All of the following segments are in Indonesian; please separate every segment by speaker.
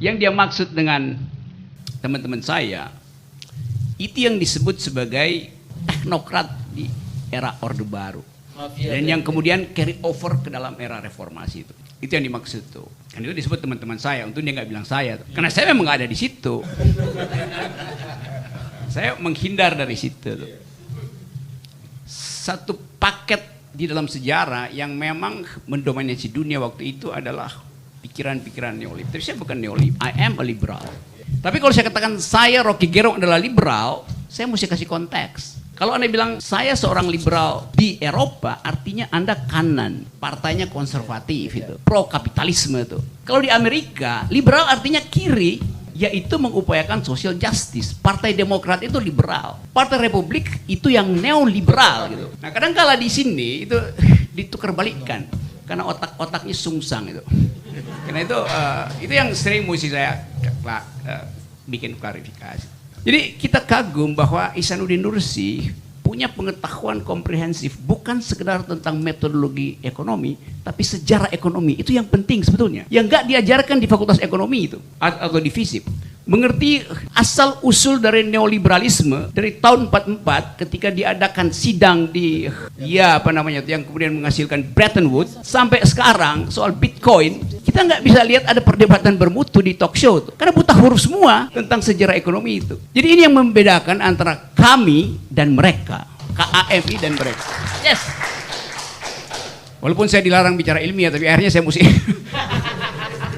Speaker 1: Yang dia maksud dengan teman-teman saya, itu yang disebut sebagai teknokrat di era Orde Baru. Dan yang kemudian carry over ke dalam era reformasi itu. Itu yang dimaksud tuh. Kan itu disebut teman-teman saya, untung dia nggak bilang saya tuh. Karena saya memang nggak ada di situ. Saya menghindar dari situ tuh. Satu paket di dalam sejarah yang memang mendominasi dunia waktu itu adalah pikiran-pikiran neolib. Tapi saya bukan neolib, I am a liberal. Tapi kalau saya katakan saya Rocky Gerung adalah liberal, saya mesti kasih konteks. Kalau Anda bilang saya seorang liberal di Eropa, artinya Anda kanan, partainya konservatif itu, pro kapitalisme itu. Kalau di Amerika, liberal artinya kiri, yaitu mengupayakan social justice. Partai Demokrat itu liberal, Partai Republik itu yang neoliberal gitu. Nah, kadang-kala di sini itu ditukar balikkan karena otak-otaknya sungsang itu. Karena itu yang sering mesti saya bikin klarifikasi. Jadi kita kagum bahwa Ihsanuddin Nursi punya pengetahuan komprehensif bukan sekedar tentang metodologi ekonomi, tapi sejarah ekonomi. Itu yang penting sebetulnya. Yang nggak diajarkan di Fakultas Ekonomi itu atau di FISIP. Mengerti asal usul dari neoliberalisme dari tahun 44 ketika diadakan sidang di yang kemudian menghasilkan Bretton Woods sampai sekarang soal Bitcoin, kita nggak bisa lihat ada perdebatan bermutu di talk show tuh. Karena buta huruf semua tentang sejarah ekonomi itu. Jadi ini yang membedakan antara kami dan mereka, KAMI dan mereka. Yes. Walaupun saya dilarang bicara ilmiah, tapi akhirnya saya mesti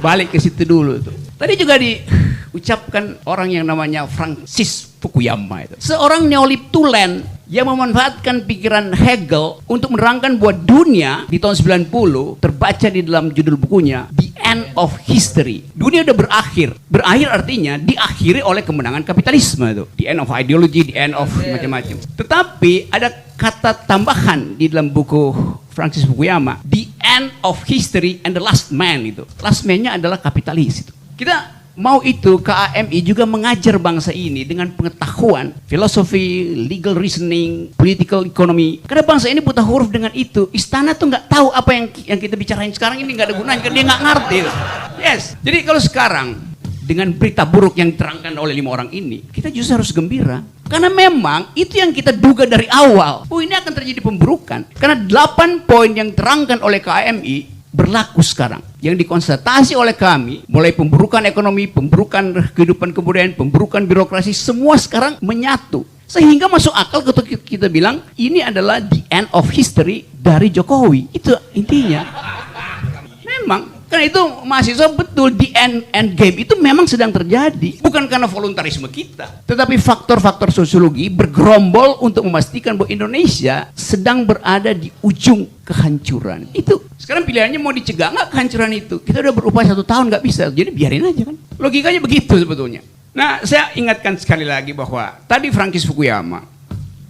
Speaker 1: balik ke situ dulu tuh. Tadi juga diucapkan orang yang namanya Francis Fukuyama itu. Seorang neolib tulen yang memanfaatkan pikiran Hegel untuk menerangkan bahwa dunia di tahun 90 terbaca di dalam judul bukunya The End of History. Dunia udah berakhir. Berakhir artinya diakhiri oleh kemenangan kapitalisme itu. The end of ideology, the end of macam-macam. Tetapi ada kata tambahan di dalam buku Francis Fukuyama, the end of history and the last man itu. Last man-nya adalah kapitalis itu. Kita mau itu KAMI juga mengajar bangsa ini dengan pengetahuan filosofi, legal reasoning, political economy. Karena bangsa ini buta huruf dengan itu. Istana tuh nggak tahu apa yang kita bicarain sekarang ini, nggak ada gunanya karena dia nggak ngerti. Yes. Jadi kalau sekarang dengan berita buruk yang diterangkan oleh 5 orang ini, kita justru harus gembira. Karena memang itu yang kita duga dari awal. Oh, ini akan terjadi pemburukan. Karena 8 poin yang diterangkan oleh KAMI berlaku sekarang. Yang dikonstatasi oleh kami, mulai pemburukan ekonomi, pemburukan kehidupan kebudayaan, pemburukan birokrasi, semua sekarang menyatu. Sehingga masuk akal ketika kita bilang, ini adalah the end of history dari Jokowi. Itu intinya. Memang. Karena itu mahasiswa betul di end game itu memang sedang terjadi. Bukan karena voluntarisme kita. Tetapi faktor-faktor sosiologi bergerombol untuk memastikan bahwa Indonesia sedang berada di ujung kehancuran. Itu. Sekarang pilihannya mau dicegah nggak kehancuran itu. Kita udah berupaya 1 tahun nggak bisa. Jadi biarin aja kan. Logikanya begitu sebetulnya. Nah, saya ingatkan sekali lagi bahwa tadi Francis Fukuyama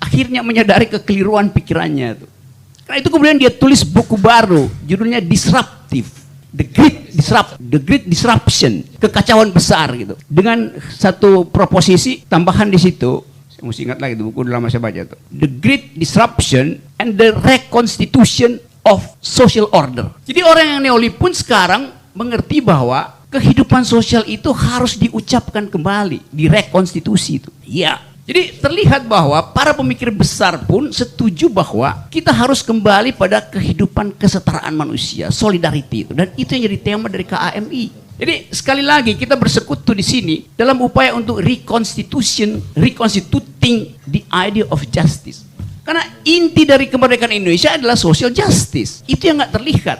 Speaker 1: akhirnya menyadari kekeliruan pikirannya. Karena itu kemudian dia tulis buku baru. Judulnya Disruptive. The Great Disruption, kekacauan besar gitu. Dengan satu proposisi tambahan di situ, saya mesti ingat lagi, itu buku udah lama saya baca tuh. The Great Disruption and the Reconstitution of Social Order. Jadi orang yang neolib pun sekarang mengerti bahwa kehidupan sosial itu harus diucapkan kembali, direkonstitusi itu. Iya. Jadi terlihat bahwa para pemikir besar pun setuju bahwa kita harus kembali pada kehidupan kesetaraan manusia, solidarity itu. Dan itu yang jadi tema dari KAMI. Jadi sekali lagi kita bersekutu di sini dalam upaya untuk reconstituting the idea of justice. Karena inti dari kemerdekaan Indonesia adalah social justice. Itu yang nggak terlihat.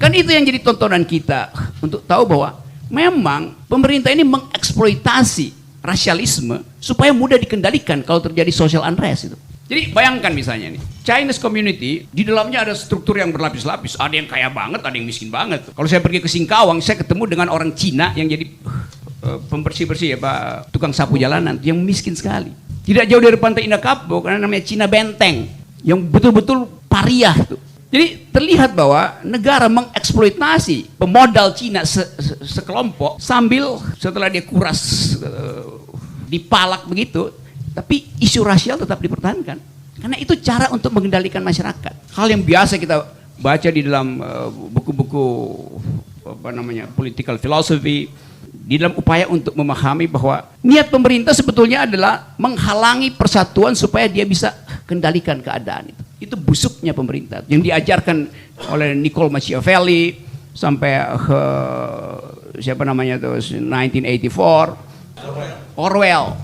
Speaker 1: Kan itu yang jadi tontonan kita untuk tahu bahwa memang pemerintah ini mengeksploitasi rasialisme supaya mudah dikendalikan kalau terjadi social unrest itu. Jadi bayangkan misalnya nih, Chinese community di dalamnya ada struktur yang berlapis-lapis. Ada yang kaya banget, ada yang miskin banget. Kalau saya pergi ke Singkawang, saya ketemu dengan orang Cina yang jadi pembersih-bersih tukang sapu jalanan yang miskin sekali. Tidak jauh dari Pantai Indah Kapuk, karena namanya Cina Benteng yang betul-betul pariah tuh. Jadi terlihat bahwa negara mengeksploitasi pemodal Cina sekelompok sambil setelah dia kuras dipalak begitu, tapi isu rasial tetap dipertahankan. Karena itu cara untuk mengendalikan masyarakat. Hal yang biasa kita baca di dalam buku-buku political philosophy, di dalam upaya untuk memahami bahwa niat pemerintah sebetulnya adalah menghalangi persatuan supaya dia bisa kendalikan keadaan itu. Itu busuknya pemerintah yang diajarkan oleh Niccolo Machiavelli sampai ke siapa namanya tuh 1984, Orwell,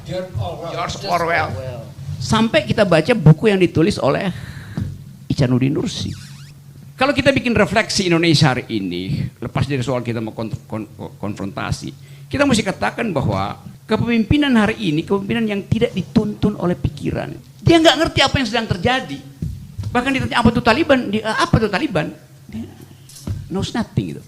Speaker 1: George Orwell. Sampai kita baca buku yang ditulis oleh Ihsanuddin Nursi. Kalau kita bikin refleksi Indonesia hari ini, lepas dari soal kita mau konfrontasi, kita mesti katakan bahwa kepemimpinan hari ini, kepemimpinan yang tidak dituntun oleh pikiran. Dia nggak ngerti apa yang sedang terjadi. Bahkan ditanya apa itu Taliban, apa itu Taliban? Dia knows nothing gitu.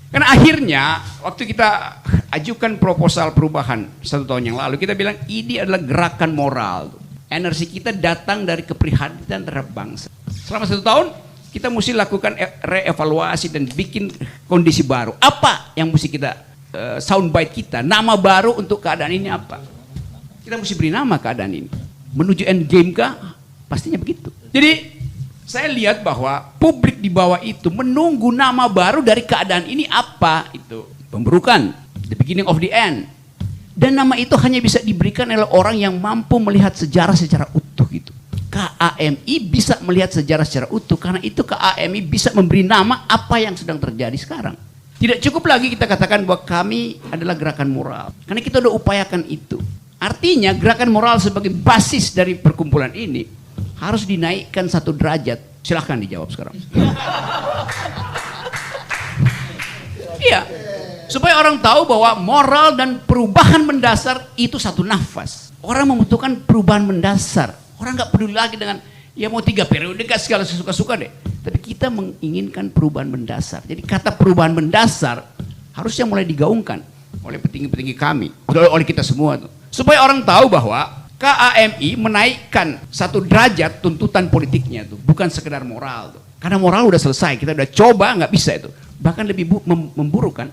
Speaker 1: Karena akhirnya waktu kita ajukan proposal perubahan 1 tahun yang lalu, kita bilang ini adalah gerakan moral. Energi kita datang dari keprihatinan terhadap bangsa. Selama 1 tahun kita mesti lakukan reevaluasi dan bikin kondisi baru. Apa yang mesti kita soundbite kita, nama baru untuk keadaan ini apa? Kita mesti beri nama keadaan ini. Menuju end game kah? Pastinya begitu. Jadi saya lihat bahwa publik di bawah itu menunggu nama baru dari keadaan ini apa itu. Pemburukan, the beginning of the end. Dan nama itu hanya bisa diberikan oleh orang yang mampu melihat sejarah secara utuh gitu. KAMI bisa melihat sejarah secara utuh karena itu KAMI bisa memberi nama apa yang sedang terjadi sekarang. Tidak cukup lagi kita katakan bahwa kami adalah gerakan moral. Karena kita sudah upayakan itu. Artinya gerakan moral sebagai basis dari perkumpulan ini harus dinaikkan 1 derajat. Silahkan dijawab sekarang. Iya. Supaya orang tahu bahwa moral dan perubahan mendasar itu satu nafas. Orang membutuhkan perubahan mendasar. Orang nggak peduli lagi dengan ya mau 3 periode gak segala sesuka-suka deh. Tapi kita menginginkan perubahan mendasar. Jadi kata perubahan mendasar harusnya mulai digaungkan oleh petinggi-petinggi kami, oleh kita semua tuh. Supaya orang tahu bahwa KAMI menaikkan 1 derajat tuntutan politiknya tuh, bukan sekedar moral tuh. Karena moral udah selesai, kita udah coba nggak bisa itu. Bahkan lebih memburuk kan.